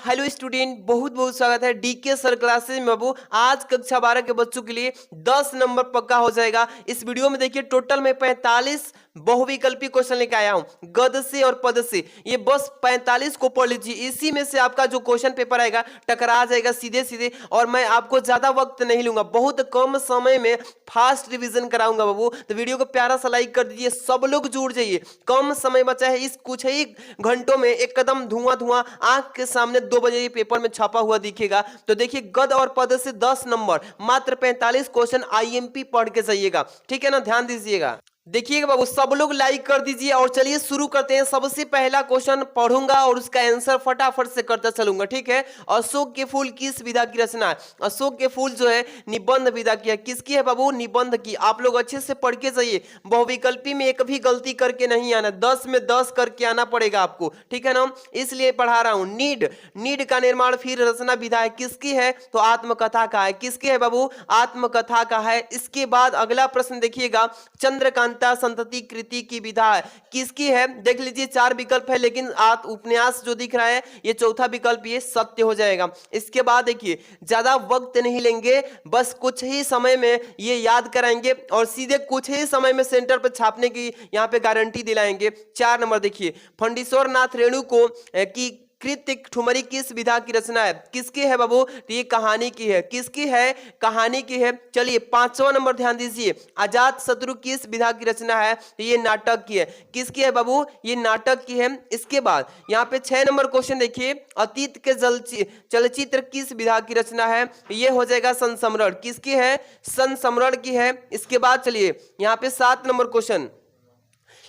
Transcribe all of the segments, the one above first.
Hello student, बहुत बहुत स्वागत है डीके सर क्लासेज में। बाबू आज कक्षा 12 के बच्चों के लिए 10 नंबर पक्का हो जाएगा। इस वीडियो में देखिए टोटल में 45 बहुविकल्पी क्वेश्चन लेके आया हूं गद से और पद से। ये बस 45 को पढ़ लीजिए, इसी में से आपका जो क्वेश्चन पेपर आएगा टकरा जाएगा सीधे सीधे। और मैं आपको ज्यादा वक्त नहीं लूंगा, बहुत कम समय में फास्ट रिवीजन कराऊंगा बाबू। तो वीडियो को प्यारा सा लाइक कर दीजिए, सब लोग जुड़ जाइए, कम समय बचा है। इस कुछ ही घंटों में एक कदम धुआं धुआं आंख के सामने 2 बजे ये पेपर में छापा हुआ दिखेगा। तो देखिए गद और पद से 10 नंबर, मात्र 45 क्वेश्चन आईएमपी पढ़ के जाइएगा, ठीक है ना, ध्यान दीजिएगा। देखिएगा बाबू, सब लोग लाइक कर दीजिए और चलिए शुरू करते हैं। सबसे पहला क्वेश्चन पढ़ूंगा और उसका आंसर फटाफट से करता चलूंगा, ठीक है। अशोक के फूल किस विधा की रचना है? अशोक के फूल जो है निबंध विधा की है। किसकी है बाबू? निबंध की। आप लोग अच्छे से पढ़ के जाइए, बहुविकल्पी में एक भी गलती करके नहीं आना, 10 में 10 करके आना पड़ेगा आपको, ठीक है ना, इसलिए पढ़ा रहा हूं। नीड का निर्माण फिर रचना विधा है, किसकी है? तो आत्मकथा का है। किसकी है बाबू? आत्मकथा का है। इसके बाद अगला प्रश्न देखिएगा, चंद्रकांता संतति कृति की विधा है, किसकी है? देख लीजिए 4 विकल्प है, लेकिन उपन्यास जो दिख रहा है ये चौथा विकल्प, ये सत्य हो जाएगा। इसके बाद देखिए ज्यादा वक्त नहीं लेंगे, बस कुछ ही समय में ये याद कराएंगे और सीधे कुछ ही समय में सेंटर पर छापने की यहाँ पे गारंटी दिलाएंगे। 4 नंबर देखिए, फंडीश्वर नाथ रेणु को की कृत्य ठुमरी किस विधा की रचना है? किसकी है बाबू? तो ये कहानी की है। किसकी है? कहानी की है। चलिए 5वां नंबर ध्यान दीजिए, अजात शत्रु किस विधा की रचना है? तो ये नाटक की है। किसकी है बाबू? ये नाटक की है। इसके बाद यहाँ पे 6 नंबर क्वेश्चन देखिए, अतीत के चलचित्र किस विधा की रचना है? ये हो जाएगा संस्मरण। किसकी है? संस्मरण की है। इसके बाद चलिए यहाँ पे 7 नंबर क्वेश्चन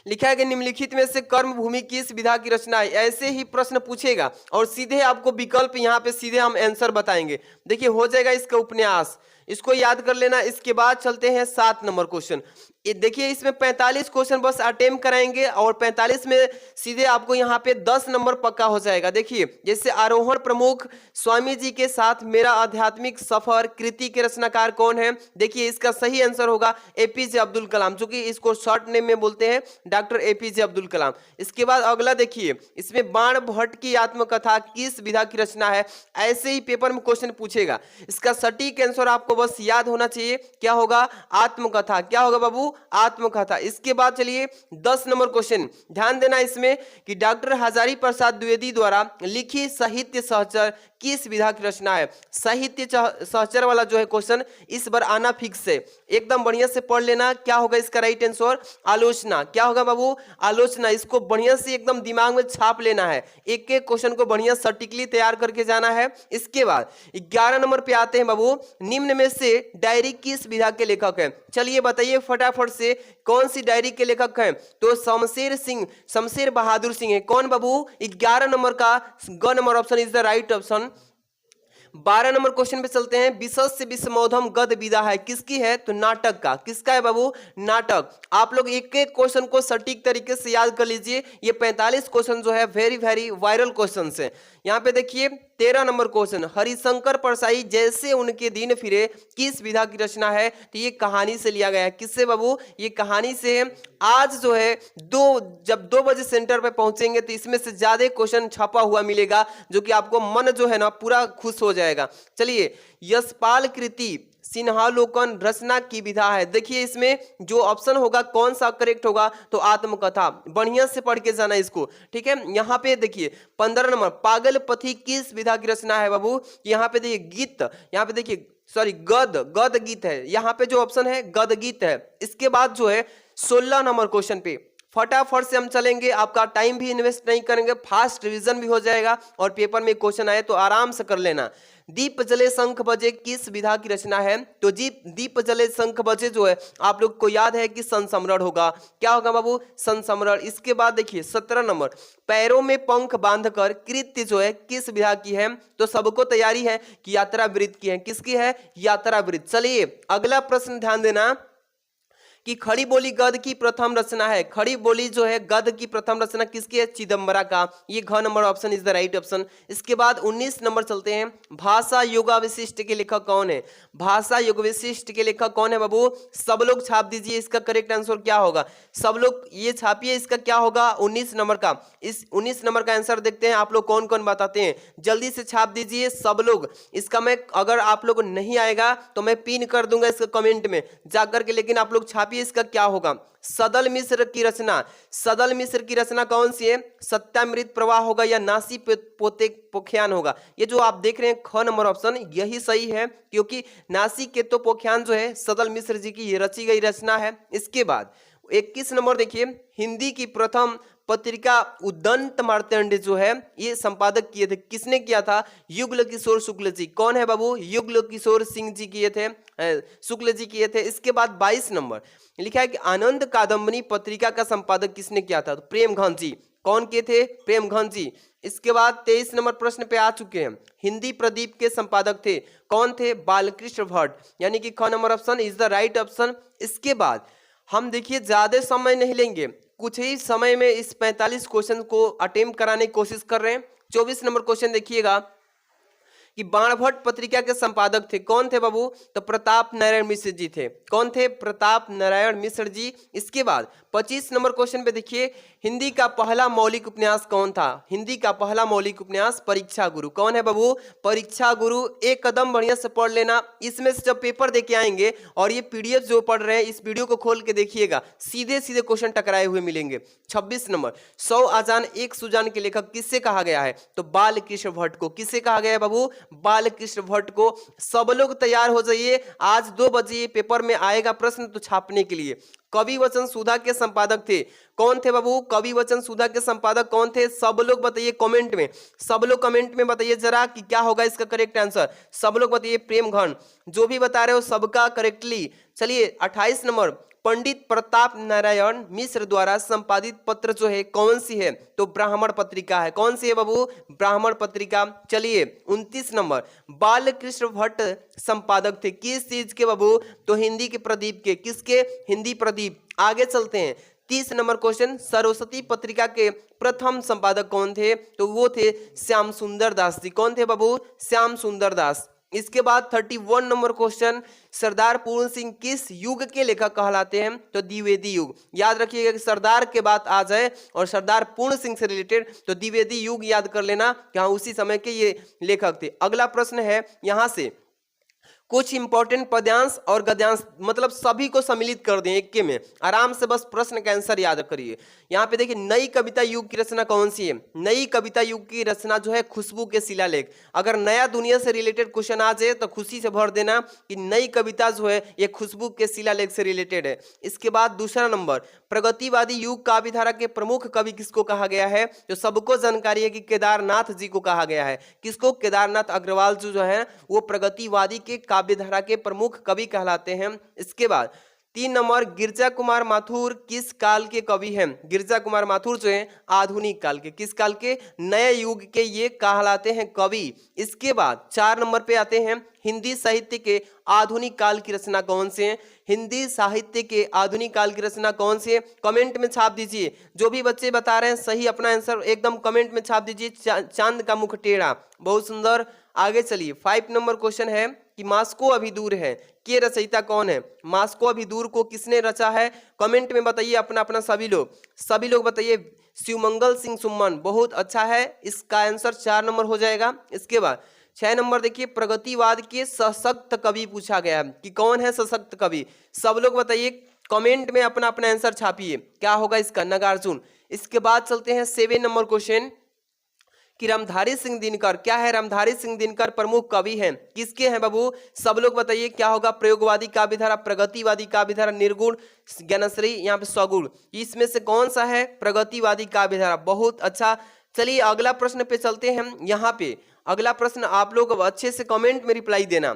लिखा है कि निम्नलिखित में से कर्म भूमि किस विधा की रचना है? ऐसे ही प्रश्न पूछेगा और सीधे आपको विकल्प यहाँ पे सीधे हम आंसर बताएंगे। देखिए हो जाएगा इसका उपन्यास, इसको याद कर लेना। इसके बाद चलते हैं 7 नंबर क्वेश्चन। ये देखिए इसमें 45 क्वेश्चन बस अटेम्प्ट कराएंगे और 45 में सीधे आपको यहाँ पे 10 नंबर पक्का हो जाएगा। देखिए जैसे आरोहण प्रमुख स्वामी जी के साथ मेरा आध्यात्मिक सफर कृति के रचनाकार कौन है? देखिए इसका सही आंसर होगा एपीजे अब्दुल कलाम, जो कि इसको शॉर्ट नेम में बोलते हैं डॉक्टर एपीजे अब्दुल कलाम। इसके बाद अगला देखिए, इसमें बाण भट्ट की आत्मकथा किस विधा की रचना है? ऐसे ही पेपर में क्वेश्चन पूछेगा, इसका सटीक आंसर आपको बस याद होना चाहिए, क्या होगा? आत्मकथा। क्या होगा बाबू? आत्मकथा। इसके बाद चलिए 10 नंबर क्वेश्चन, ध्यान देना इसमें कि डॉक्टर हजारी प्रसाद द्विवेदी द्वारा लिखी साहित्य सहचर किस विधा की रचना है? साहित्य सहचर वाला जो है क्वेश्चन इस बार आना फिक्स है, एकदम बढ़िया से पढ़ लेना। क्या होगा इसका राइट आंसर? आलोचना। क्या होगा बाबू? आलोचना। इसको बढ़िया से एकदम दिमाग में छाप लेना है, एक एक क्वेश्चन को बढ़िया सटीकली तैयार करके जाना है। इसके बाद 11 नंबर पे आते हैं बाबू, निम्न में से डायरी किस विधा के लेखक हैं? चलिए बताइए फटाफट से, कौन सी डायरी के लेखक हैं? तो शमशेर बहादुर सिंह है। कौन बाबू? 11 नंबर का ग number option is the right option. 12 number question पे चलते हैं, विशद से विस्मोधम गद विधा है, किसकी है? तो नाटक का। किसका है बाबू? नाटक। आप लोग एक एक क्वेश्चन को सटीक तरीके से याद कर लीजिए, ये 45 क्वेश्चन जो है वेरी वेरी वायरल क्वेश्चन है। यहाँ पे देखिए 13 नंबर क्वेश्चन, हरिशंकर परसाई जैसे उनके दिन फिरे किस विधा की रचना है? तो ये कहानी से लिया गया है। किससे बाबू? ये कहानी से है। आज जो है जब 2 बजे सेंटर पे पहुंचेंगे तो इसमें से ज्यादा क्वेश्चन छपा हुआ मिलेगा, जो कि आपको मन जो है ना पूरा खुश हो जाएगा। चलिए यशपाल कृति सिन्हालोकन रचना की विधा है। देखिए इसमें जो ऑप्शन होगा कौन सा करेक्ट होगा? तो आत्मकथा। बढ़िया से पढ़ के जाना इसको, ठीक है। यहाँ पे देखिए 15 नंबर, पागल पथी किस विधा की रचना है बाबू? यहाँ पे देखिए गीत, यहाँ पे देखिए सॉरी गद गीत है, यहाँ पे जो ऑप्शन है गद गीत है। इसके बाद जो है 16 नंबर क्वेश्चन पे फटाफट से हम चलेंगे, आपका टाइम भी इन्वेस्ट नहीं करेंगे, फास्ट रिवीजन भी हो जाएगा और पेपर में क्वेश्चन आए तो आराम से कर लेना। दीप जले शंख बजे किस विधा की रचना है? तो दीप जले शंख बजे जो है आप लोग को याद है कि संस्मरण होगा। क्या होगा बाबू? संस्मरण। इसके बाद देखिए 17 नंबर, पैरों में पंख बांधकर कृत्य जो है किस विधा की है? तो सबको तैयारी है कि यात्रा वृत्त की है। किसकी है? यात्रा वृत्त। चलिए अगला प्रश्न ध्यान देना कि खड़ी बोली गद्य की प्रथम रचना है। खड़ी बोली जो है गद्य की प्रथम रचना किसकी है? चिदंबरा का। ये घ number option is the right option. इसके बाद 19 नंबर चलते हैं। भाषा योगावशिष्ट के लेखक कौन है? भाषा योगविशिष्ट के लेखक कौन है बाबू? सब लोग छाप दीजिए, इसका करेक्ट आंसर क्या होगा? सब लोग ये छापिए, इसका क्या होगा 19 नंबर का। इस 19 नंबर का आंसर देखते हैं आप लोग कौन कौन बताते हैं, जल्दी से छाप दीजिए सब लोग। इसका मैं अगर आप लोग नहीं आएगा तो मैं पिन कर दूंगा इसका कमेंट में जाकर के, लेकिन आप लोग छापिए इसका क्या होगा। सदल मिश्र की रचना, सदल मिश्र की रचना कौन सी है? सत्यामृत प्रवाह होगा या नासी पोते पोख्यान होगा? ये जो आप देख रहे हैं ख नंबर ऑप्शन यही सही है, क्योंकि नासी के तो पोख्यान जो है सदल मिश्र जी की रची गई रचना है। इसके बाद 21 नंबर देखिए, हिंदी की प्रथम पत्रिका उदंत मार्तंड जो है ये संपादक किए थे, किसने किया था? युगल किशोर शुक्ल जी। कौन है बाबू? युगल किशोर सिंह जी किए थे, शुक्ल जी किए थे। इसके बाद 22 नंबर लिखा है कि आनंद कादम्बनी पत्रिका का संपादक किसने किया था? तो प्रेमघन जी। कौन किए थे? प्रेमघन जी। इसके बाद 23 नंबर प्रश्न पे आ चुके हैं, हिंदी प्रदीप के संपादक थे, कौन थे? बालकृष्ण भट्ट, यानी कि ख number option is the right option. इसके बाद हम देखिए ज्यादा समय नहीं लेंगे, कुछ ही समय में इस 45 क्वेश्चन को अटेम्प्ट कराने की कोशिश कर रहे हैं। 24 नंबर क्वेश्चन देखिएगा कि बाणभट्ट पत्रिका के संपादक थे, कौन थे बाबू? तो प्रताप नारायण मिश्र जी थे। कौन थे? प्रताप नारायण मिश्र जी। इसके बाद 25 नंबर क्वेश्चन पे देखिए, हिंदी का पहला मौलिक उपन्यास कौन था? हिंदी का पहला मौलिक उपन्यास परीक्षा गुरु। कौन है बाबू? परीक्षा गुरु। एक कदम बढ़िया से पढ़ लेना, इसमें से जब पेपर दे के आएंगे और ये पीडीएफ जो पढ़ रहे हैं इस वीडियो को खोल के देखिएगा, सीधे सीधे क्वेश्चन टकराए हुए मिलेंगे। 26 नंबर, 100 आजान एक सुजान के लेखक किससे कहा गया है? तो बालकृष्ण भट्ट को। किससे कहा गया है बाबू? बालकृष्ण भट्ट को। सब लोग तैयार हो जाइए, आज 2 बजे पेपर में आएगा प्रश्न तो छापने के लिए। कवि वचन सुधा के संपादक थे, कौन थे बाबू? कवि वचन सुधा के संपादक कौन थे? सब लोग बताइए कमेंट में, सब लोग कमेंट में बताइए जरा कि क्या होगा इसका करेक्ट आंसर। सब लोग बताइए प्रेमघन, जो भी बता रहे हो सबका करेक्टली। चलिए 28 नंबर, पंडित प्रताप नारायण मिश्र द्वारा संपादित पत्र जो है कौन सी है? तो ब्राह्मण पत्रिका है। कौन सी है बाबू? ब्राह्मण पत्रिका। चलिए 29 नंबर, बालकृष्ण भट्ट संपादक थे किस चीज के बाबू? तो हिंदी के प्रदीप के। किसके? हिंदी प्रदीप। आगे चलते हैं 30 नंबर क्वेश्चन, सरस्वती पत्रिका के प्रथम संपादक कौन थे? तो वो थे श्याम सुंदर दास जी। कौन थे बाबू? श्याम सुंदर दास। इसके बाद 31 नंबर क्वेश्चन, सरदार पूर्ण सिंह किस युग के लेखक कहलाते हैं? तो द्विवेदी युग। याद रखिएगा कि सरदार के बात आ जाए और सरदार पूर्ण सिंह से रिलेटेड तो द्विवेदी युग याद कर लेना कि हाँ उसी समय के ये लेखक थे। अगला प्रश्न है यहां से कुछ इंपॉर्टेंट पद्यांश और गद्यांश, मतलब सभी को सम्मिलित कर दें एक के में, आराम से बस प्रश्न का आंसर याद करिए। यहाँ पे देखिए नई कविता युग की रचना कौन सी है? नई कविता युग की रचना जो है खुशबू के शिलालेख। अगर नया दुनिया से रिलेटेड क्वेश्चन आ जाए तो खुशी से भर देना कि नई कविता जो है ये खुशबू के शिलालेख से रिलेटेड है। इसके बाद दूसरा नंबर, प्रगतिवादी युग काव्य धारा के प्रमुख कवि किसको कहा गया है? तो सबको जानकारी है कि केदारनाथ जी को कहा गया है। किसको? केदारनाथ अग्रवाल जो है वो प्रगतिवादी के काव्यधारा के प्रमुख कवि कहलाते हैं। इसके बाद 3 नंबर, गिरजा कुमार माथुर किस काल के कवि हैं? गिरजा कुमार माथुर जो है आधुनिक काल के। किस काल के? नए युग के ये कहलाते हैं कवि। इसके बाद 4 नंबर पे आते हैं, हिंदी साहित्य के आधुनिक काल की रचना कौन से है? हिंदी साहित्य के आधुनिक काल की रचना कौन सी है? कमेंट में छाप दीजिए। जो भी बच्चे बता रहे हैं सही अपना आंसर एकदम कमेंट में छाप दीजिए। चांद का मुख टेढ़ा, बहुत सुंदर। आगे चलिए 5 नंबर क्वेश्चन है कि मास्को अभी दूर है के रचयिता कौन है? मास्को अभी दूर को किसने रचा है? कमेंट में बताइए अपना अपना सभी लोग बताइए। शिवमंगल सिंह सुमन, बहुत अच्छा है, इसका आंसर 4 नंबर हो जाएगा। इसके बाद 6 नंबर देखिए, प्रगतिवाद के सशक्त कवि पूछा गया है कि कौन है सशक्त कवि? सब लोग बताइए कमेंट में अपना अपना आंसर छापिए, क्या होगा इसका? नागार्जुन। इसके बाद चलते हैं 7 नंबर क्वेश्चन कि रामधारी सिंह दिनकर, क्या है? रामधारी सिंह दिनकर प्रमुख कवि हैं, किसके हैं बाबू? सब लोग बताइए क्या होगा? प्रयोगवादी काव्यधारा, प्रगतिवादी काव्यधारा, निर्गुण, ज्ञानश्री, यहाँ पे सगुण, इसमें से कौन सा है? प्रगतिवादी काव्यधारा। बहुत अच्छा। चलिए अगला प्रश्न पे चलते हैं। यहाँ पे अगला प्रश्न आप लोग अच्छे से कमेंट में रिप्लाई देना।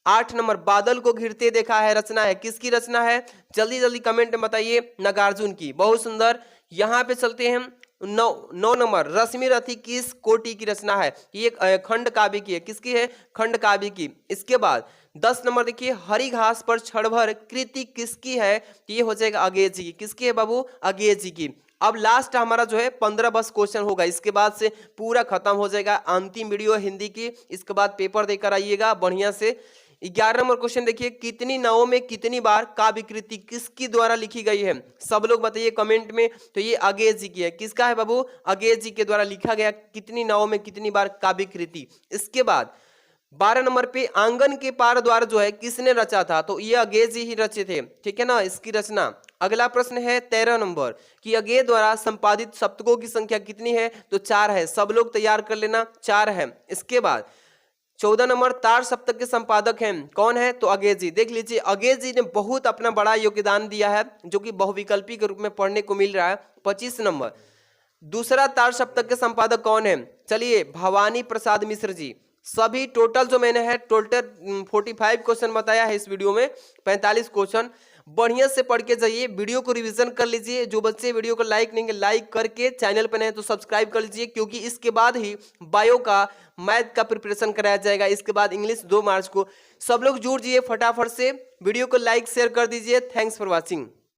8 नंबर, बादल को घिरते देखा है रचना है, किसकी रचना है? जल्दी जल्दी कमेंट में बताइए। नागार्जुन की। बहुत सुंदर। यहाँ पे चलते हैं नौ नंबर, रश्मि रथी किस कोटि की रचना है? ये खंड काव्य की है। किसकी है? खंड काव्य की। इसके बाद 10 नंबर देखिए, हरी घास पर क्षणभर कृति किसकी है? ये हो जाएगा अगेज जी की। किसकी है बाबू? अगेज जी की। अब लास्ट हमारा जो है 15 बस क्वेश्चन होगा, इसके बाद से पूरा खत्म हो जाएगा। अंतिम वीडियो हिंदी की, इसके बाद पेपर देकर आइएगा बढ़िया से। 11 नंबर क्वेश्चन देखिए, कितनी नावों में कितनी बार काव्य कृति किसकी द्वारा लिखी गई है? सब लोग बताइए कमेंट में। तो ये अगेज जी की है। किसका है बाबू? अगेज जी के द्वारा लिखा गया कितनी नावों में कितनी बार काव्य कृति। इसके बाद 12 नंबर पे, आंगन के पार द्वार जो है किसने रचा था? तो ये अगेज जी ही रचे थे, ठीक है ना, इसकी रचना। अगला प्रश्न है 13 नंबर कि अगेज द्वारा संपादित सप्तकों की संख्या कितनी है? तो 4 है। सब लोग तैयार कर लेना, 4 है। इसके बाद 14 नंबर, तार सप्तक के संपादक हैं, कौन है? तो अगेज जी। देख लीजिए, अगेज जी ने बहुत अपना बड़ा योगदान दिया है, जो कि बहुविकल्पी के रूप में पढ़ने को मिल रहा है। 25 नंबर, दूसरा तार सप्तक के संपादक कौन है? चलिए, भवानी प्रसाद मिश्र जी। सभी टोटल जो मैंने है टोटल 45 क्वेश्चन बताया है इस वीडियो में, 45 क्वेश्चन। बढ़िया से पढ़ के जाइए, वीडियो को रिवीजन कर लीजिए। जो बच्चे वीडियो को लाइक नहीं, लाइक करके चैनल पर नए तो सब्सक्राइब कर लीजिए, क्योंकि इसके बाद ही बायो का, मैथ का प्रिपरेशन कराया जाएगा। इसके बाद इंग्लिश 2 मार्च को। सब लोग जुड़ जाइए फटाफट से, वीडियो को लाइक शेयर कर दीजिए। Thanks for watching.